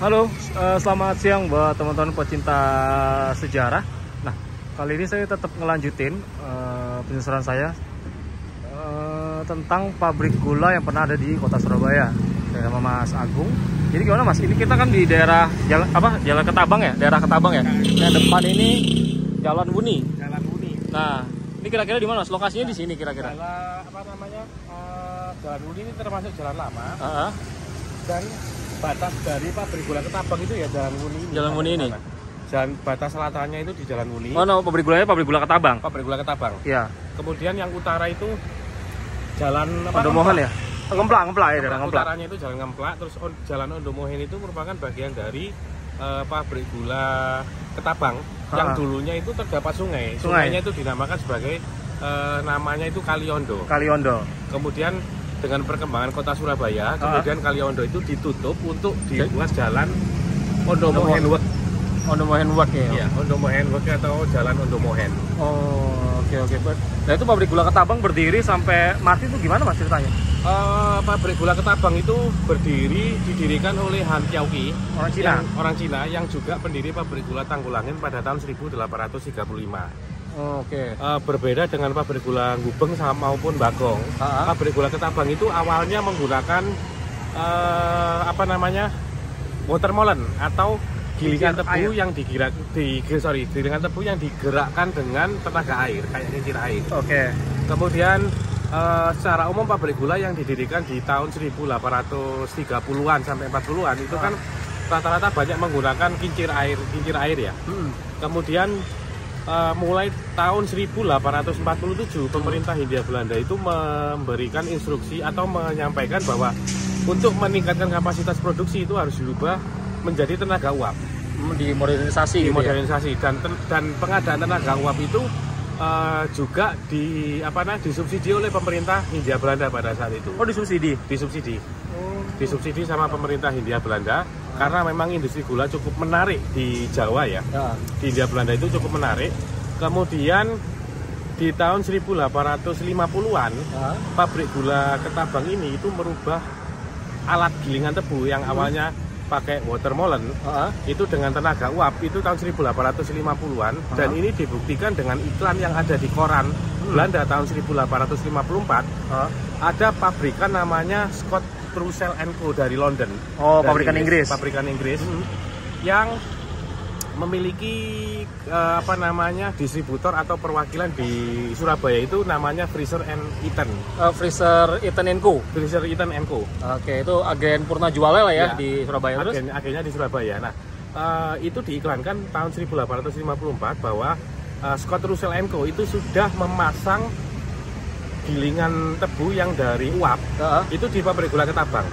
Halo, selamat siang buat teman-teman pecinta sejarah. Nah, kali ini saya tetap ngelanjutin penelusuran saya tentang pabrik gula yang pernah ada di kota Surabaya sama Mas Agung. Jadi gimana Mas? Ini kita kan di daerah Jalan Ketabang ya, daerah Ketabang ya. Yang depan ini Jalan Wuni. Jalan Wuni. Nah, ini kira-kira di mana Mas? Lokasinya di sini kira-kira. Jalan Wuni ini termasuk jalan lama. Dan batas dari pabrik gula Ketabang itu ya Jalan Wuni ini. Jalan Wuni ini. Jalan batas selatannya itu di Jalan Wuni. Oh, no, pabrik gulanya pabrik gula Ketabang. Pabrik gula Ketabang. Iya. Kemudian yang utara itu Jalan Ondomohen ya? Ngemplak ya, daerah Ngemplak. Utaranya itu Jalan Ngemplak, terus Jalan Ondomohen itu merupakan bagian dari pabrik gula Ketabang yang dulunya itu terdapat sungai. Sungainya itu dinamakan sebagai namanya itu Kaliondo. Kemudian dengan perkembangan kota Surabaya, kemudian Kaliondo itu ditutup untuk dibuat jalan Ondomohen Wek ya. Ondomohen Wek atau Jalan Ondomohen. Oh, oke. Nah, itu pabrik gula Ketabang berdiri sampai mati itu gimana Mas ceritanya? Pabrik gula Ketabang itu didirikan oleh Han Tiaoqi, orang Cina yang juga pendiri pabrik gula Tanggulangin pada tahun 1835. Oke. Berbeda dengan pabrik gula Gubeng maupun Bagong. Pabrik gula Ketabang itu awalnya menggunakan watermelon atau gilingan tebu yang gilingan tebu yang digerakkan dengan tenaga air, kayak kincir air. Oke. Kemudian secara umum pabrik gula yang didirikan di tahun 1830-an sampai 40-an itu kan rata-rata banyak menggunakan kincir air ya. Kemudian mulai tahun 1847 pemerintah Hindia Belanda itu memberikan instruksi atau menyampaikan bahwa untuk meningkatkan kapasitas produksi itu harus dirubah menjadi tenaga uap, dimodernisasi dan pengadaan tenaga uap itu juga disubsidi oleh pemerintah Hindia Belanda pada saat itu. Oh, disubsidi sama pemerintah Hindia Belanda karena memang industri gula cukup menarik di Jawa ya. Di Hindia Belanda itu cukup menarik. Kemudian di tahun 1850-an pabrik gula Ketabang ini itu merubah alat gilingan tebu yang awalnya pakai watermelon itu dengan tenaga uap itu tahun 1850-an dan ini dibuktikan dengan iklan yang ada di koran Belanda tahun 1854. Ada pabrikan namanya Scott Russell & Co dari London. Oh, pabrikan Inggris. Yang memiliki distributor atau perwakilan di Surabaya itu namanya Fraser Eaton. Fraser Eaton & Co. Oke, itu agen purna jualnya lah ya di Surabaya. Agennya di Surabaya. Nah, itu diiklankan tahun 1854 bahwa Scott Russell & Co itu sudah memasang gilingan tebu yang dari uap itu di pabrik gula Ketabang.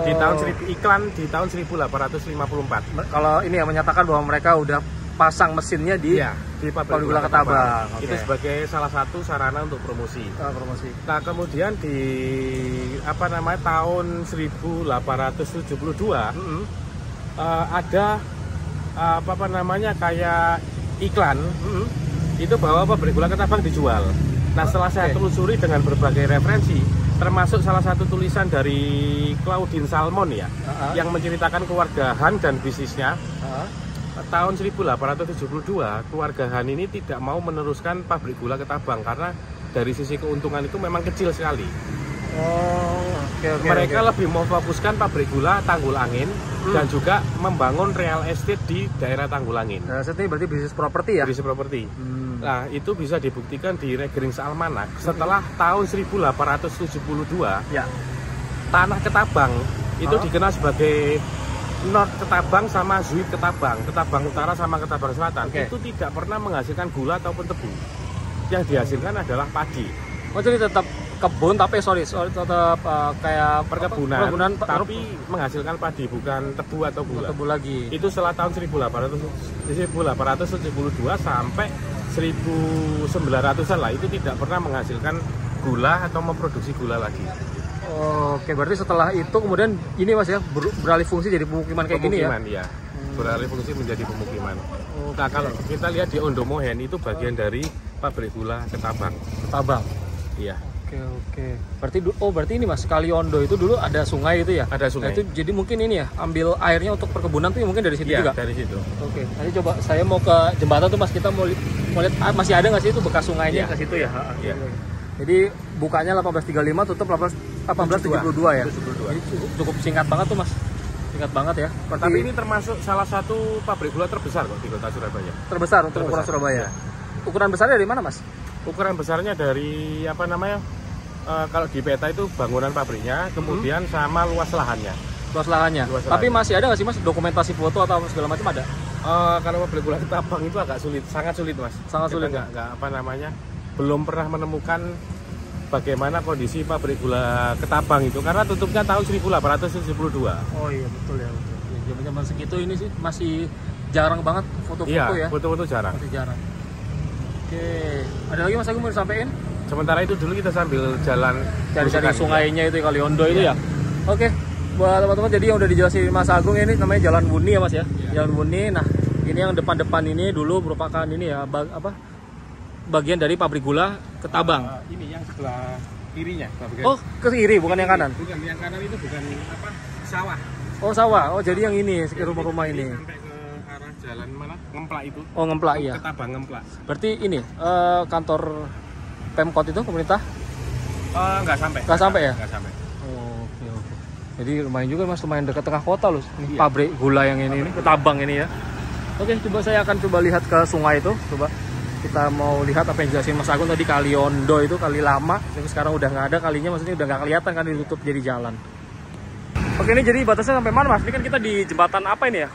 Di tahun 1854. Kalau ini ya menyatakan bahwa mereka udah pasang mesinnya di pabrik gula Ketabang. Itu sebagai salah satu sarana untuk promosi. Nah, kemudian di tahun 1872 ada kayak iklan itu bahwa pabrik gula Ketabang dijual. Nah, setelah saya telusuri dengan berbagai referensi, termasuk salah satu tulisan dari Claudine Salmon ya, yang menceritakan keluarga Han dan bisnisnya. Tahun 1872, keluarga Han ini tidak mau meneruskan pabrik gula Ketabang karena dari sisi keuntungan itu memang kecil sekali. Mereka lebih memfokuskan pabrik gula Tanggulangin dan juga membangun real estate di daerah Tanggulangin. Ini berarti bisnis properti ya? Bisnis properti. Nah, itu bisa dibuktikan di Regerings Almanak setelah tahun 1872. Tanah Ketabang itu dikenal sebagai North Ketabang sama Zuid Ketabang, Ketabang Utara sama Ketabang Selatan. Itu tidak pernah menghasilkan gula ataupun tebu. Yang dihasilkan adalah padi. Jadi tetap kebun tapi tetap kayak perkebunan tapi menghasilkan padi, bukan tebu atau gula. Tebu lagi. Itu setelah tahun 1872 sampai 1900-an lah, itu tidak pernah menghasilkan gula atau memproduksi gula lagi. Oke, berarti setelah itu kemudian ini Mas ya beralih fungsi jadi pemukiman kayak gini ya? Beralih fungsi menjadi pemukiman. Nah, kalau kita lihat di Ondomohen itu bagian dari pabrik gula Ketabang. Ketabang. Iya. Oke. Berarti ini Mas, Kaliondo itu dulu ada sungai itu ya? Ada sungai. Nah, itu jadi mungkin ini ya, ambil airnya untuk perkebunan tuh mungkin dari situ juga? Dari situ. Oke. Nanti coba saya mau ke jembatan tuh Mas, kita mau lihat masih ada nggak sih itu bekas sungainya ke situ ya? Iya. Jadi bukanya 1835, tutup 1872 ya? 1872. Jadi cukup singkat banget tuh Mas. Singkat banget ya. Tapi ini termasuk salah satu pabrik gula terbesar kok di kota Surabaya. Terbesar untuk ukuran Surabaya. Ukuran besarnya dari mana Mas? Ukuran besarnya dari apa namanya? Kalau di peta itu bangunan pabriknya, kemudian sama luas lahannya. Luas lahannya. Tapi masih ada nggak sih Mas dokumentasi foto atau segala macam ada? Kalau pabrik gula Ketapang itu agak sulit, sangat sulit Mas. Sangat sulit. Nggak apa namanya? Belum pernah menemukan bagaimana kondisi pabrik gula Ketapang itu, karena tutupnya tahun 1872. Oh iya betul ya. Zaman segitu ini sih masih jarang banget foto-foto ya. Foto-foto jarang. Masih jarang. Oke, ada lagi Mas Agung mau disampaikan? Sementara itu dulu kita sambil jalan cari sungainya itu Kaliondo itu ya. Oke, buat teman-teman jadi yang udah dijelasin Mas Agung ini namanya Jalan Wuni ya Mas ya. Jalan Wuni. Nah, ini yang depan-depan ini dulu merupakan ini ya bagian dari pabrik gula Ketabang. Ini yang sebelah kirinya. Oh, ke kiri bukan yang kanan. Bukan yang kanan itu bukan sawah. Oh, sawah. Oh, jadi yang ini rumah-rumah ini. Sampai ke arah jalan mana? Ngemplak itu. Oh, Ngemplak iya. Ketabang Ngemplak. Berarti ini kantor Pemkot itu pemerintah? Nggak sampai. Nggak sampai ya? Nggak sampai. Oh, oke. Jadi lumayan juga Mas, lumayan dekat tengah kota loh. Ini pabrik gula yang ini Ketabang ini ya. Oke, saya akan coba lihat ke sungai itu. Coba kita mau lihat apa yang jelasin Mas Agung tadi, Kaliondo itu kali lama. Tapi sekarang udah nggak ada kalinya, maksudnya udah nggak kelihatan kan, ditutup jadi jalan. Oke, ini jadi batasnya sampai mana Mas? Ini kan kita di jembatan apa ini ya?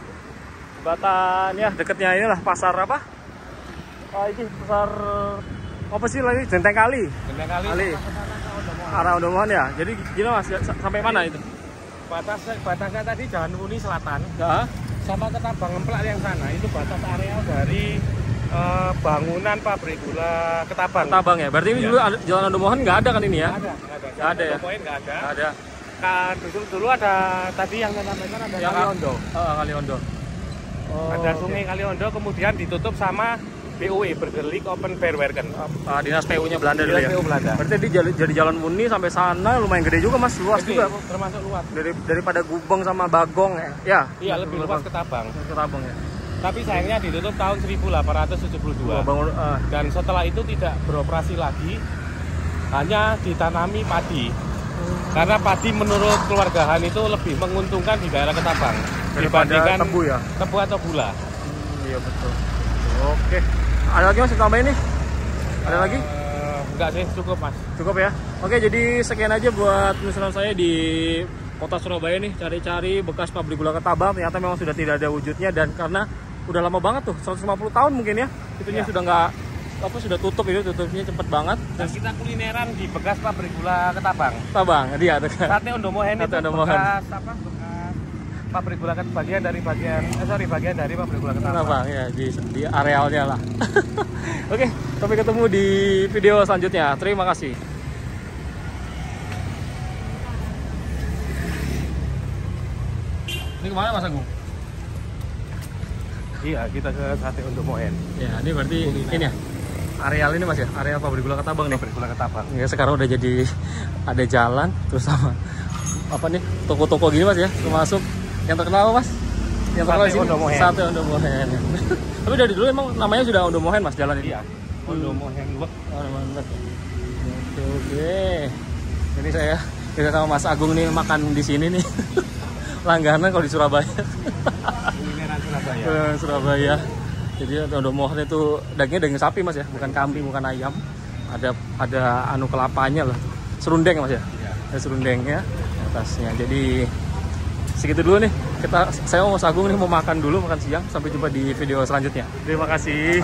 Jembatan ya dekatnya inilah pasar apa? Ini pasar apa sih lagi? Jenteng Kali. Arah Ondomohan ya. Jadi gimana Mas? Sampai mana itu? Batasnya tadi Jalan Wuni Selatan. Ya. Sama Ketabang Ngemplak yang sana. Itu batas area dari bangunan pabrik gula Ketabang ya. Berarti ini dulu Jalan Ondomohan nggak ada kan ini ya? Nggak ada ya. Nggak ada. Kan dulu ada tadi yang disampaikan ada Kaliondo. Kaliondo. Ada sungai Kaliondo, kemudian ditutup sama PUW, Bergelik Open Fairwerken. Dinas PU-nya Belanda dulu ya? PU Belanda. Berarti jadi Jalan Wuni sampai sana lumayan gede juga Mas, luas juga. Termasuk luas. Daripada Gubeng sama Bagong ya? Iya, lebih luas Ketabang. Ketabang ya. Tapi sayangnya ditutup tahun 1872. Dan setelah itu tidak beroperasi lagi, hanya ditanami padi. Karena padi menurut keluargahan itu lebih menguntungkan di daerah Ketabang dibandingkan tebu ya? Tebu atau gula. Iya betul. Oke. Ada lagi Mas tambahin nih? Ada lagi? Enggak sih, cukup Mas. Cukup ya? Oke, jadi sekian aja buat penelusuran saya di kota Surabaya nih. Cari-cari bekas pabrik gula Ketabang. Ternyata memang sudah tidak ada wujudnya. Dan karena udah lama banget tuh, 150 tahun mungkin ya. Itunya sudah nggak, sudah tutup itu, tutupnya cepet banget. Dan kita kulineran di bekas pabrik gula Ketabang. Ketabang, dia ada. Sate Ondomohen itu bekas pabrik gula bagian dari pabrik gula Ketabang ya, di arealnya lah. Oke, sampai ketemu di video selanjutnya. Terima kasih. Ini kemana Mas Agung? Iya, kita ke Sate Ondomohen. Ya, ini berarti ini ya areal ini Mas ya, areal pabrik gula Ketabang nih. Pabrik gula Ketabang. Ya, sekarang udah jadi ada jalan terus sama apa nih toko-toko gini Mas ya, termasuk yang terkenal Mas? Yang terkenal di sini Sate Ondomohen. Tapi dari dulu emang namanya sudah Ondomohen Mas jalan ini? Iya. Ondomohen Luwek. Oke. Jadi kita sama Mas Agung nih makan di sini nih. Langganan kalau di Surabaya. Kulineran Surabaya. Jadi Ondomohen itu daging sapi Mas ya, bukan kambing, bukan ayam. Ada anu kelapanya lah. Serundeng Mas ya? Iya. Ada serundengnya atasnya. Jadi segitu dulu nih. Saya mau Mas Agung nih mau makan dulu, makan siang. Sampai jumpa di video selanjutnya. Terima kasih.